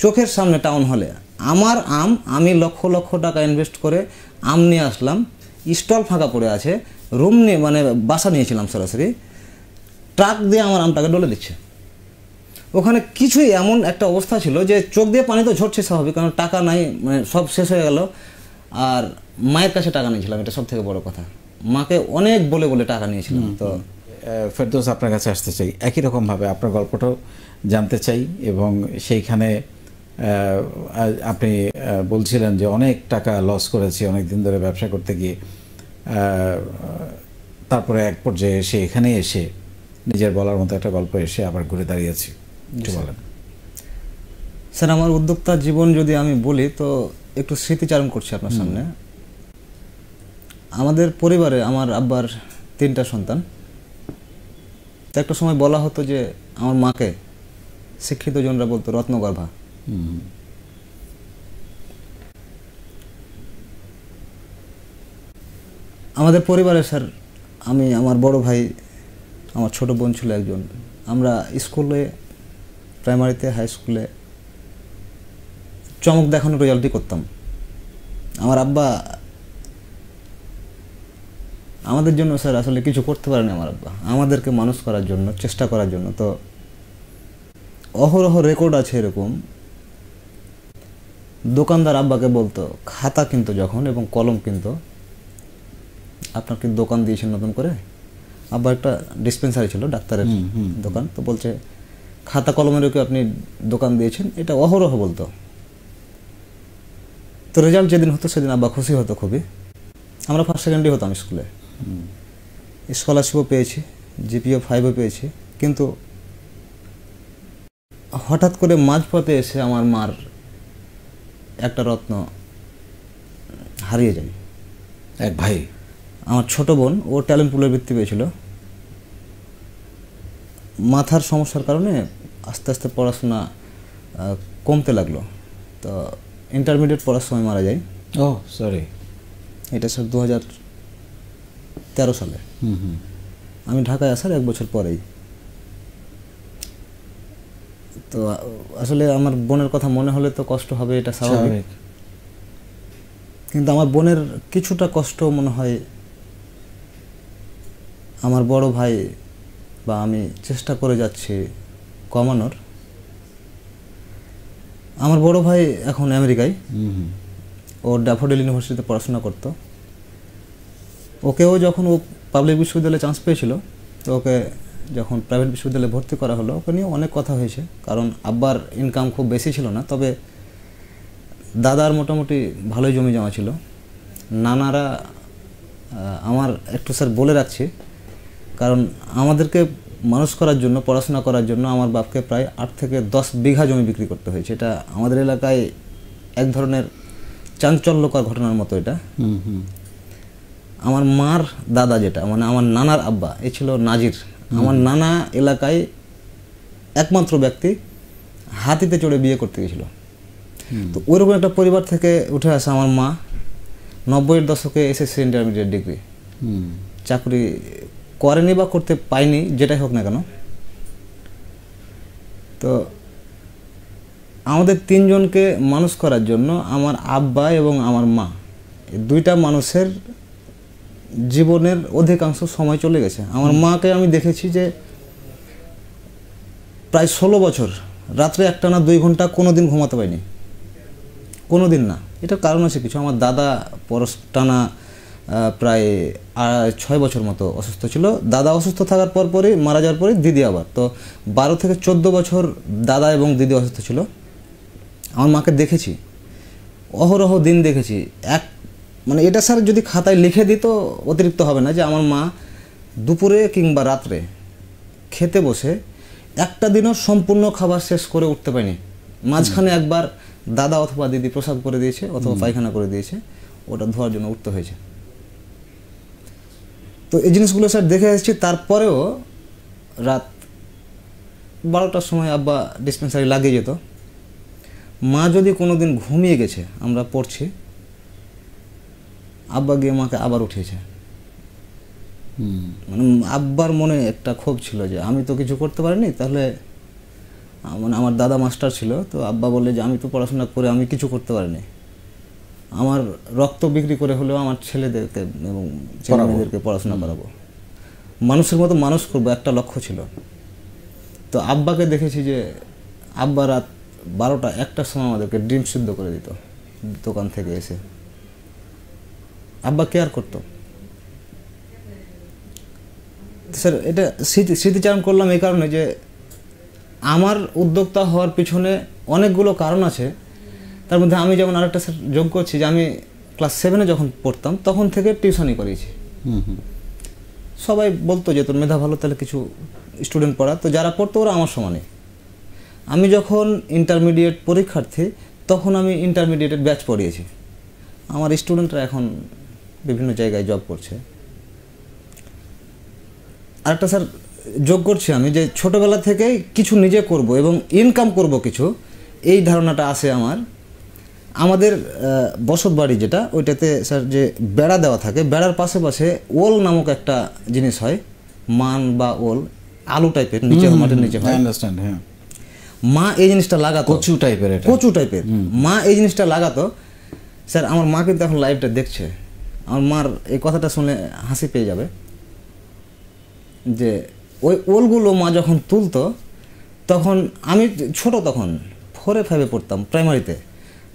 চোখের সামনে টাউন হলে আমার আম, আমি লক্ষ লক্ষ টাকা ইনভেস্ট করে আম নিয়ে আসলাম, স্টল ফাঁকা পড়ে আছে, রুম নিয়ে মানে বাসা নিয়েছিলাম সরাসরি, ট্রাক দিয়ে আমার আমটাকে ডলে দিচ্ছে। ওখানে কিছুই এমন একটা অবস্থা ছিল যে চোখ দিয়ে পানি তো ঝরছে স্বাভাবিক, কারণ টাকা নাই, মানে সব শেষ হয়ে গেল। আর মায়ের কাছে টাকা নিয়েছিলাম, এটা সব থেকে বড় কথা, মাকে অনেক বলে বলে টাকা নিয়েছিলাম। তো ফেরদৌস, আপনার কাছে আসতে চাই, একই রকমভাবে আপনার গল্পটাও জানতে চাই। এবং সেইখানে আপনি বলছিলেন যে অনেক টাকা লস করেছি অনেক দিন ধরে ব্যবসা করতে গিয়ে, তারপরে এক পর্যায়ে এসে এখানে এসে নিজের বলার মতো একটা গল্প এসে আবার ঘুরে দাঁড়িয়েছি, একটু বলেন। স্যার, আমার উদ্যোক্তা জীবন যদি আমি বলি তো একটু স্মৃতিচারণ করছি আপনার সামনে। আমাদের পরিবারে আমার আব্বার 3টা সন্তান। তো একটা সময় বলা হতো যে আমার মাকে শিক্ষিত জনরা বলতো রত্নগর্ভা। আমাদের পরিবারে স্যার, আমি, আমার বড় ভাই, আমার ছোট বোন ছিল একজন, আমরা স্কুলে, প্রাইমারিতে, হাই স্কুলে চমক দেখানোর রেজাল্টই করতাম। আমার আব্বা আমাদের জন্য স্যার আসলে কিছু করতে পারেনি। আমার আব্বা আমাদেরকে মানুষ করার জন্য, চেষ্টা করার জন্য। তো অহরহ রেকর্ড আছে এরকম, দোকানদার আব্বাকে বলতো খাতা কিনতো যখন এবং কলম কিনতো, আপনার কি দোকান দিয়েছেন নতুন করে? আব্বা একটা ডিসপেন্সারি ছিল, ডাক্তারের দোকান। তো বলছে খাতা কলমেরও কি আপনি দোকান দিয়েছেন? এটা অহরহ বলতো। তো রেজাল্ট যেদিন হতো সেদিন আব্বা খুশি হতো খুবই। আমরা ফার্স্ট সেকেন্ডই হতাম স্কুলে, স্কলারশিপও পেয়েছি, জিপিও 5ও পেয়েছি। কিন্তু হঠাৎ করে মাঝপথে এসে আমার মার একটা রত্ন হারিয়ে যায়। এক ভাই, আমার ছোট বোন, ও ট্যালেন্ট পুলের বৃত্তি পেয়েছিল, মাথার সমস্যার কারণে আস্তে আস্তে পড়াশোনা কমতে লাগলো। তো ইন্টারমিডিয়েট পড়ার সময় মারা যায়। ও সরি, এটা স্যার 2013 সালে। আমি ঢাকায় আসার 1 বছর পরেই। তো আসলে আমার বোনের কথা মনে হলে তো কষ্ট হবে, এটা স্বাভাবিক। কিন্তু আমার বোনের কিছুটা কষ্ট মনে হয় আমার বড় ভাই বা আমি চেষ্টা করে যাচ্ছি কমানোর। আমার বড় ভাই এখন আমেরিকায়, ও ড্যাফোডিল ইউনিভার্সিটিতে পড়াশোনা করত। ওকেও যখন ও পাবলিক বিশ্ববিদ্যালয়ে চান্স পেয়েছিল, তো ওকে যখন প্রাইভেট বিশ্ববিদ্যালয়ে ভর্তি করা হলো, ওকে নিয়ে অনেক কথা হয়েছে। কারণ আব্বার ইনকাম খুব বেশি ছিল না, তবে দাদার মোটামুটি ভালোই জমি জমা ছিল। নানারা, আমার একটু স্যার বলে রাখছি, কারণ আমাদেরকে মানুষ করার জন্য, পড়াশোনা করার জন্য আমার বাপকে প্রায় 8 থেকে 10 বিঘা জমি বিক্রি করতে হয়েছে। এটা আমাদের এলাকায় এক ধরনের চাঞ্চল্যকর ঘটনার মতো। এটা আমার মার দাদা, যেটা মানে আমার নানার আব্বা, এ ছিল নাজির। আমার নানা এলাকায় একমাত্র ব্যক্তি হাতিতে চড়ে বিয়ে করতে গেছিল। তো ওইরকম একটা পরিবার থেকে উঠে আসা আমার মা 90-এর দশকে এসএসসি ইন্টারমিডিয়েট ডিগ্রি, চাকরি করেনি বা করতে পায়নি, যেটাই হোক না কেন। তো আমাদের 3 জনকে মানুষ করার জন্য আমার আব্বা এবং আমার মা, এই 2টা মানুষের জীবনের অধিকাংশ সময় চলে গেছে। আমার মাকে আমি দেখেছি যে প্রায় 16 বছর রাত্রে একটানা 2 ঘন্টা কোনোদিন ঘুমাতে পারিনি, কোনোদিন না। এটার কারণ আছে কিছু। আমার দাদা টানা প্রায় 6 বছর মতো অসুস্থ ছিল। দাদা অসুস্থ থাকার পরই, মারা যাওয়ার পরে দিদি আবার। তো 12 থেকে 14 বছর দাদা এবং দিদি অসুস্থ ছিল। আমার মাকে দেখেছি, অহরহ দিন দেখেছি। মানে এটা স্যার যদি খাতায় লিখে দিত অতিরিক্ত হবে না, যে আমার মা দুপুরে কিংবা রাত্রে খেতে বসে একটা দিনও সম্পূর্ণ খাবার শেষ করে উঠতে পারেনি। মাঝখানে একবার দাদা অথবা দিদি প্রসাব করে দিয়েছে অথবা পায়খানা করে দিয়েছে, ওটা ধোয়ার জন্য উঠতে হয়েছে। তো এই জিনিসগুলো স্যার দেখে এসেছি। তারপরেও রাত 12টার সময় আব্বা ডিসপেন্সারি লাগিয়ে যেত। মা যদি কোনোদিন ঘুমিয়ে গেছে, আমরা পড়ছি, আব্বা গিয়ে মাকে আবার উঠিয়েছে। মানে আব্বার মনে একটা ক্ষোভ ছিল যে আমি তো কিছু করতে পারিনি, তাহলে মানে আমার দাদা মাস্টার ছিল, তো আব্বা বললে যে আমি তো পড়াশোনা করে আমি কিছু করতে পারিনি, আমার রক্ত বিক্রি করে হলেও আমার ছেলেদেরকে এবং ছেলে মেয়েদেরকে পড়াশোনা করাবো, মানুষের মতো মানুষ করবো, একটা লক্ষ্য ছিল। তো আব্বাকে দেখেছি যে আব্বা রাত 12টা 1টার সময় আমাদেরকে ডিম সিদ্ধ করে দিত দোকান থেকে এসে। আব্বা কেয়ার করতো। স্যার এটা স্মৃতিচারণ করলাম এই কারণে যে আমার উদ্যোক্তা হওয়ার পিছনে অনেকগুলো কারণ আছে। তার মধ্যে আমি যেমন আরেকটা স্যার যোগ করছি যে আমি ক্লাস 7-এ যখন পড়তাম তখন থেকে টিউশনই করিয়েছি। সবাই বলতো যে তোর মেধা ভালো, তাহলে কিছু স্টুডেন্ট পড়া, তো যারা পড়তো ওরা আমার সমানে। আমি যখন ইন্টারমিডিয়েট পরীক্ষার্থী তখন আমি ইন্টারমিডিয়েটের ব্যাচ পড়িয়েছি। আমার স্টুডেন্টরা এখন বিভিন্ন জায়গায় জব করছে। আরেকটা স্যার যোগ করছি আমি যে ছোটোবেলা থেকেই কিছু নিজে করব এবং ইনকাম করব কিছু, এই ধারণাটা আসে আমার। আমাদের বসত বাড়ি যেটা, ওইটাতে স্যার যে বেড়া দেওয়া থাকে, বেড়ার পাশে পাশে ওল নামক একটা জিনিস হয়, মান বা ওল, আলু টাইপের, নিচে মাটির নিচে হয়। হ্যাঁ, মা এই জিনিসটা লাগাতো, কচু টাইপের, কচু টাইপের মা এই জিনিসটা লাগাতো। স্যার আমার মা কিন্তু এখন লাইভটা দেখছে, আমার মার এই কথাটা শুনে হাসি পেয়ে যাবে যে ওই ওলগুলো মা যখন তুলতো, তখন আমি ছোট, তখন 4-5-এ পড়তাম, প্রাইমারিতে।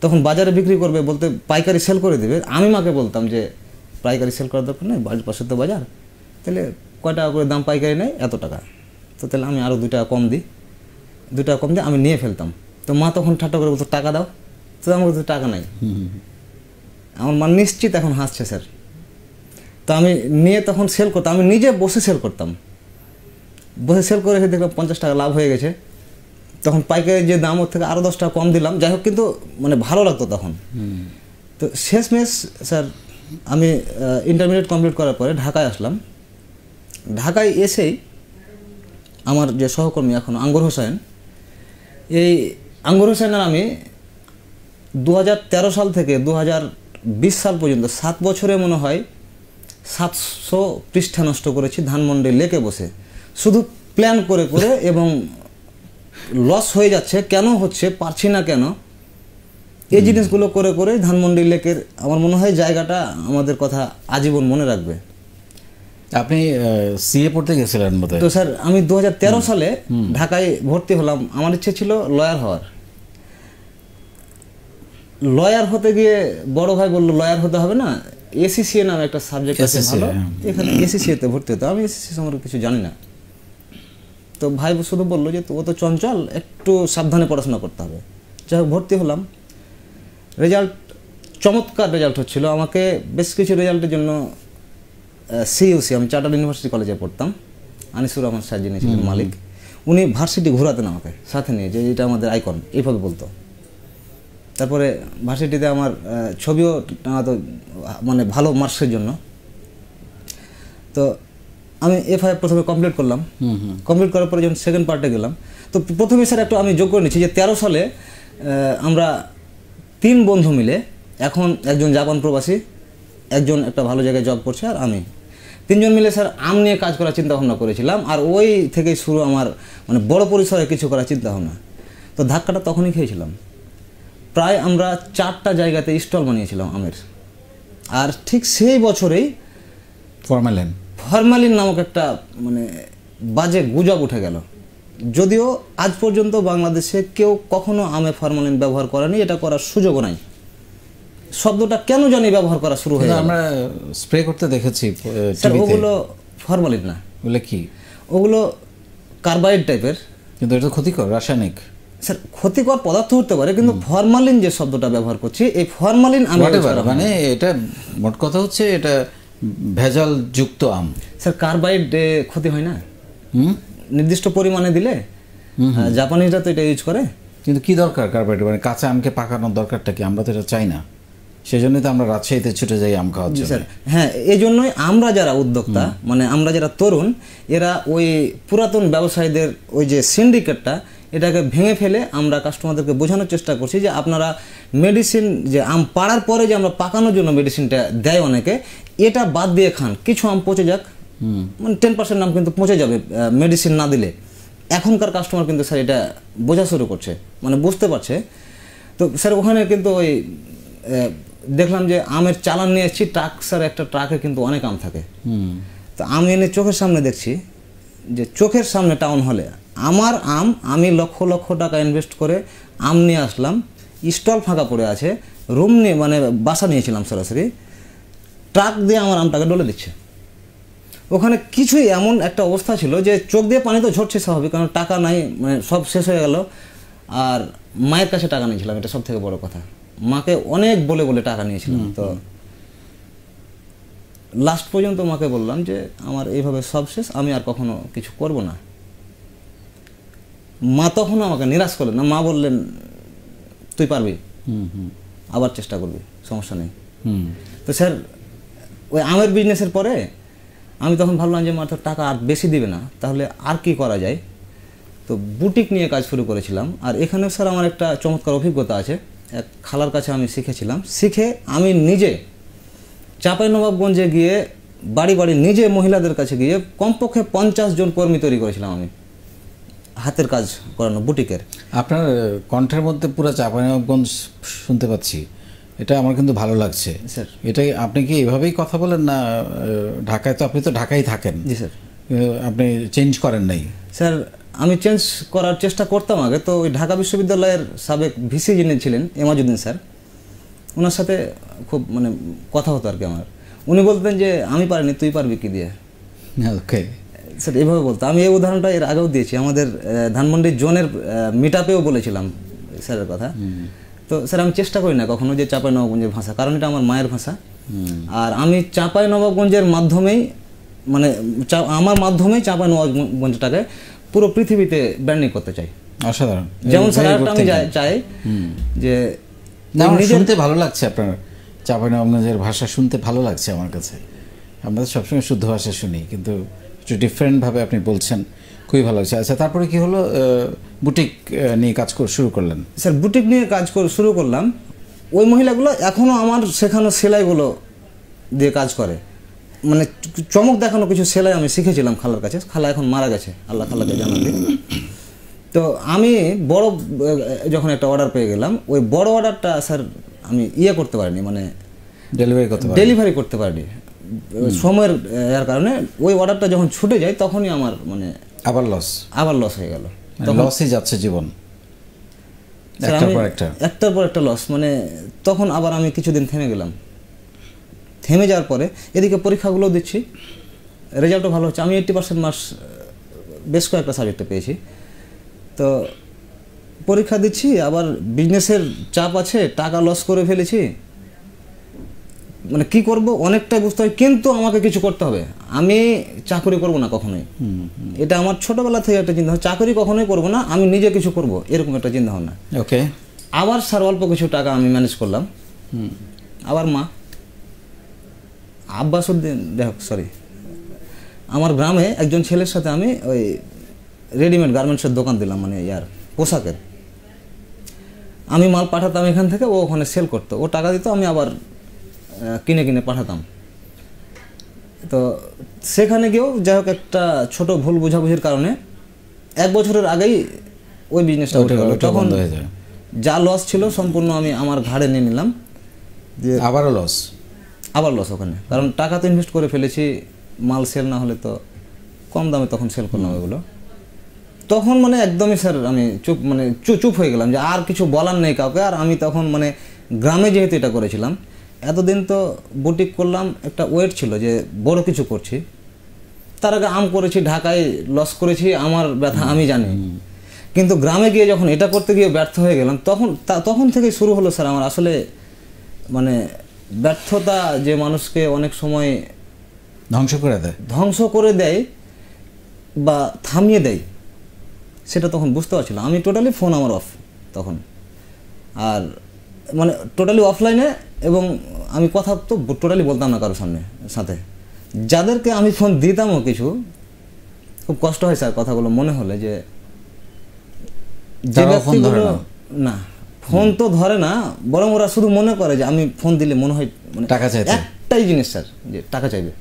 তখন বাজারে বিক্রি করবে, বলতে পাইকারি সেল করে দেবে। আমি মাকে বলতাম যে পাইকারি সেল করার দরকার নেই, বাড়ির পাশে তো বাজার, তাহলে কয় টাকা করে দাম পাইকারি নেয়, এত টাকা, তো তাহলে আমি আরও 2 টাকা কম দিই, 2 টাকা কম দিয়ে আমি নিয়ে ফেলতাম। তো মা তখন ঠাট্টা করে বলতো টাকা দাও, তো আমার কাছে টাকা নাই। আমার মা নিশ্চিত এখন হাসছে স্যার। তো আমি নিয়ে তখন সেল করতাম, আমি নিজে বসে সেল করতাম, বসে সেল করে দেখলাম 50 টাকা লাভ হয়ে গেছে। তখন পাইকারি যে দাম, ওর থেকে আরও 10 টাকা কম দিলাম, যাই হোক, কিন্তু মানে ভালো লাগতো তখন। তো শেষমেশ স্যার আমি ইন্টারমিডিয়েট কমপ্লিট করার পরে ঢাকায় আসলাম। ঢাকায় এসেই আমার যে সহকর্মী এখন আঙ্গুর হোসেন, এই আঙ্গুর হোসেন আর আমি 2013 সাল থেকে 2020 সাল পর্যন্ত 7 বছরে মনে হয় 700 পৃষ্ঠা নষ্ট করেছি ধানমন্ডি লেকে বসে, শুধু প্ল্যান করে করে, এবং লস হয়ে যাচ্ছে কেন হচ্ছে, পারছি না কেন, এই জিনিসগুলো করে করে ধানমন্ডি লেকের আমার মনে হয় জায়গাটা আমাদের কথা আজীবন মনে রাখবে। আপনি সিএ পড়তে গেছিলেন বোধহয়? তো স্যার আমি 2013 সালে ঢাকায় ভর্তি হলাম। আমার ইচ্ছে ছিল লয়ার হওয়ার। লয়ার হতে গিয়ে বড় ভাই বলল লয়ার হতে হবে না, এসিসিএ নামে একটা সাবজেক্ট আছে ভালো, এখানে এসিসিএতে ভর্তি হতো। আমি এসিসি সম্পর্কে কিছু জানি না, তো ভাই শুধু বললো যে ও তো চঞ্চল, একটু সাবধানে পড়াশোনা করতে হবে। যাই হোক, ভর্তি হলাম। রেজাল্ট চমৎকার রেজাল্ট হচ্ছিল। আমাকে বেশ কিছু রেজাল্টের জন্য সিইউসি, আমি চার্টার্ড ইউনিভার্সিটি কলেজে পড়তাম, আনিসুর রহমান স্যার যিনি ছিলেন মালিক, উনি ভার্সিটি ঘোরাতেন আমাকে সাথে নিয়ে, যে এটা আমাদের আইকন, এইভাবে বলতো। তারপরে ভার্সিটিতে আমার ছবিও টাঙাতো, মানে ভালো মার্কসের জন্য। তো আমি এফআই প্রথমে কমপ্লিট করলাম। কমপ্লিট করার পরে যখন সেকেন্ড পার্টে গেলাম, তো প্রথমে স্যার একটু আমি যোগ করে নিচ্ছি যে 13 সালে আমরা 3 বন্ধু মিলে, এখন একজন জাপান প্রবাসী, একজন একটা ভালো জায়গায় জব করছে, আর আমি, 3 জন মিলে স্যার আম নিয়ে কাজ করার চিন্তা ভাবনা করেছিলাম। আর ওই থেকেই শুরু আমার মানে বড় পরিসরে কিছু করার চিন্তা ভাবনা। তো ধাক্কাটা তখনই খেয়েছিলাম। প্রায় আমরা 4টা জায়গাতে স্টল বানিয়েছিলাম আমের। আর ঠিক সেই বছরেই ফরমালিন নামক একটা মানে বাজে গুজব উঠে গেল। যদিও আজ পর্যন্ত বাংলাদেশে কেউ কখনো আমে ফরমালিন ব্যবহার করেনি, এটা করার সুযোগও নাই। শব্দটা কেন জানি ব্যবহার করা শুরু হয়ে গেল। আমরা স্প্রে করতে দেখেছি টিভিতে। ওগুলো ফরমালিন না, ওগুলো কি? ওগুলো কার্বাইড টাইপের, কিন্তু এটা ক্ষতিকর, রাসায়নিক। স্যার ক্ষতিকর পদার্থ হতে পারে, কিন্তু ফরমালিন যে শব্দটা ব্যবহার করছি, এই ফরমালিন মানে এটা মোট কথা হচ্ছে এটা ভেজাল যুক্ত আম। স্যার কার্বাইড ক্ষতি হয় না নির্দিষ্ট পরিমাণে দিলে, জাপানিজরা তো এটা ইউজ করে। কিন্তু কি দরকার কার্বাইড? মানে কাঁচা আমকে পাকানোর দরকারটা কি? আমরা তো এটা চাই না, সেজন্যই তো আমরা রাজশাহীতে ছুটে যাই আম খাওয়ার জন্য। হ্যাঁ, এই জন্যই আমরা যারা উদ্যোক্তা, মানে আমরা যারা তরুণ, এরা ওই পুরাতন ব্যবসায়ীদের ওই যে সিন্ডিকেটটা, এটাকে ভেঙে ফেলে আমরা কাস্টমারদেরকে বোঝানোর চেষ্টা করছি যে আপনারা মেডিসিন, যে আম পাড়ার পরে যে আমরা পাকানোর জন্য মেডিসিনটা দেয় অনেকে, এটা বাদ দিয়ে খান। কিছু আম পচে যাক, মানে 10% আম কিন্তু পচে যাবে মেডিসিন না দিলে, এখনকার কাস্টমার কিন্তু স্যার এটা বোঝা শুরু করছে, মানে বুঝতে পারছে। তো স্যার ওখানে কিন্তু ওই দেখলাম যে আমের চালান নিয়ে এসেছি, ট্রাক স্যার একটা ট্রাকে কিন্তু অনেক আম থাকে। তো আমি এনে চোখের সামনে দেখছি যে চোখের সামনে টাউন হলে আমার আম, আমি লক্ষ লক্ষ টাকা ইনভেস্ট করে আম নিয়ে আসলাম, স্টল ফাঁকা পড়ে আছে, রুম নিয়ে মানে বাসা নিয়েছিলাম সরাসরি, ট্রাক দিয়ে আমার আমটাকে ডলে দিচ্ছে। ওখানে কিছুই এমন একটা অবস্থা ছিল যে চোখ দিয়ে পানি তো ঝরছে স্বাভাবিক, কারণ টাকা নাই, মানে সব শেষ হয়ে গেল। আর মায়ের কাছে টাকা নিয়েছিলাম, এটা সব থেকে বড় কথা, মাকে অনেক বলে বলে টাকা নিয়েছিলাম। তো লাস্ট পর্যন্ত মাকে বললাম যে আমার এইভাবে সব শেষ, আমি আর কখনো কিছু করব না। মা তখনও আমাকে নিরাশ করলেন না, মা বললেন তুই পারবি, আবার চেষ্টা করবি, সমস্যা নেই। তো স্যার ওই আমের বিজনেসের পরে আমি তখন ভাবলাম যে মা তো টাকা আর বেশি দিবে না, তাহলে আর কি করা যায়। তো বুটিক নিয়ে কাজ শুরু করেছিলাম। আর এখানে স্যার আমার একটা চমৎকার অভিজ্ঞতা আছে, এক খালার কাছে আমি শিখেছিলাম, শিখে আমি নিজে চাঁপাইনবাবগঞ্জে গিয়ে বাড়ি বাড়ি নিজে মহিলাদের কাছে গিয়ে কমপক্ষে 50 জন কর্মী তৈরি করেছিলাম আমি, হাতের কাজ করানো বুটিকের। আপনার কণ্ঠের মধ্যে পুরো চাঁপাইনবাবগঞ্জ শুনতে পাচ্ছি, এটা আমার কিন্তু ভালো লাগছে স্যার। এটাই আপনি কি এভাবেই কথা বলেন না? ঢাকায় তো আপনি তো ঢাকায় থাকেন। জি স্যার। আপনি চেঞ্জ করেন নাই? স্যার আমি চেঞ্জ করার চেষ্টা করতাম আগে, তো ওই ঢাকা বিশ্ববিদ্যালয়ের সাবেক ভিসি যিনি ছিলেন এমাজউদ্দিন স্যার, ওনার সাথে খুব মানে কথা হতো আর কি আমার। উনি বলতেন যে আমি পারিনি, তুই পারবি কি দিয়ে। ওকে স্যার এইভাবে বলতো। আমি এই উদাহরণটা এর আগেও দিয়েছি, আমাদের ধানমন্ডি জোনের মিট আপেও বলেছিলাম স্যারের কথা। তো স্যার আমি চেষ্টা করি না কখনো যে চাঁপাইনবাবগঞ্জের ভাষা, কারণ এটা আমার মায়ের ভাষা। আর আমি চাঁপাইনবাবগঞ্জের মাধ্যমেই, মানে আমার মাধ্যমেই চাঁপাইনবাবগঞ্জটাকে পুরো পৃথিবীতে ব্র্যান্ডিং করতে চাই। অসাধারণ। যেমন স্যার আমি চাই যে শুনতে ভালো লাগছে, আপনার চাঁপাইনবাবগঞ্জের ভাষা শুনতে ভালো লাগছে আমার কাছে। আমরা সবসময় শুদ্ধ ভাষা শুনি, কিন্তু একটু ডিফারেন্টভাবে আপনি বলছেন, খুবই ভালো লাগছে। আচ্ছা, তারপরে কি হলো? বুটিক নিয়ে কাজ শুরু করলেন? স্যার বুটিক নিয়ে কাজ শুরু করলাম। ওই মহিলাগুলো এখনও আমার শেখানো সেলাইগুলো দিয়ে কাজ করে, মানে চমক দেখানো কিছু সেলাই আমি শিখেছিলাম খালার কাছে। খালা এখন মারা গেছে, আল্লাহ খালাকে জানাতে। তো আমি বড় যখন একটা অর্ডার পেয়ে গেলাম, ওই বড় অর্ডারটা স্যার আমি করতে পারিনি, মানে ডেলিভারি করতে পারিনি সময়ের এর কারণে। ওই অর্ডারটা যখন ছুটে যায় তখনই আমার মানে আবার লস হয়ে গেল। লসই যাচ্ছে জীবন, একটার পর একটা লস। মানে তখন আবার আমি কিছুদিন থেমে গেলাম। থেমে যাওয়ার পরে এদিকে পরীক্ষাগুলোও দিচ্ছি, রেজাল্টও ভালো হচ্ছে। আমি 80% মার্কস বেশ কয়েকটা সাবজেক্টে পেয়েছি। তো পরীক্ষা দিচ্ছি, আবার বিজনেসের চাপ আছে, টাকা লস করে ফেলেছি, মানে কি করব অনেকটাই বুঝতে হয়, কিন্তু আমাকে কিছু করতে হবে। আমি চাকরি করব না কখনোই, এটা আমার ছোটবেলা থেকে একটা চিন্তা, চাকরি কখনোই করব না, আমি নিজে কিছু করব, এরকম একটা চিন্তা ভাবনা। ওকে। আবার স্যার অল্প কিছু টাকা আমি ম্যানেজ করলাম। আবার মা আব্বাসউদ্দিন, সরি, আমার গ্রামে একজন ছেলের সাথে আমি ওই রেডিমেড গার্মেন্টসের দোকান দিলাম, মানে পোশাকের। আমি মাল পাঠাতাম এখান থেকে, ও ওখানে সেল করতো, ও টাকা দিত, আমি আবার কিনে কিনে পাঠাতাম। তো সেখানে গিয়েও যাই হোক একটা ছোট ভুল বোঝাবুঝির কারণে 1 বছরের আগেই ওই বিজনেসটা উঠে গেল। তখন যা লস ছিল সম্পূর্ণ আমি আমার ঘাড়ে নিয়ে নিলাম। আবার লস ওখানে, কারণ টাকা তো ইনভেস্ট করে ফেলেছি, মাল সেল না হলে তো কম দামে তখন সেল করলাম ওগুলো। তখন মানে একদমই স্যার আমি চুপ হয়ে গেলাম যে আর কিছু বলার নেই কাউকে। আর আমি তখন মানে গ্রামে যেহেতু এটা করেছিলাম, এতদিন তো বুটিক করলাম, একটা ওয়েট ছিল যে বড় কিছু করছি। তার আগে আম করেছি, ঢাকায় লস করেছি, আমার ব্যথা আমি জানি। কিন্তু গ্রামে গিয়ে যখন এটা করতে গিয়ে ব্যর্থ হয়ে গেলাম, তখন থেকে শুরু হলো স্যার আমার আসলে মানে ব্যর্থতা, যে মানুষকে অনেক সময় ধ্বংস করে দেয় বা থামিয়ে দেয়, সেটা তখন বুঝতে পারছিলাম। আমি টোটালি ফোন আমার অফ তখন, আর মানে টোটালি অফলাইনে, এবং আমি কথা তো টোটালি বলতাম না কারোর সাথে। যাদেরকে আমি ফোন দিতামও কিছু, খুব কষ্ট হয় স্যার কথাগুলো মনে হলে, যে ব্যক্তিগুলো না ফোন তো ধরে না, বরং ওরা শুধু মনে করে যে আমি ফোন দিলে মনে হয় মানে টাকা চাইবে, একটাই জিনিস স্যার, যে টাকা চাইবে।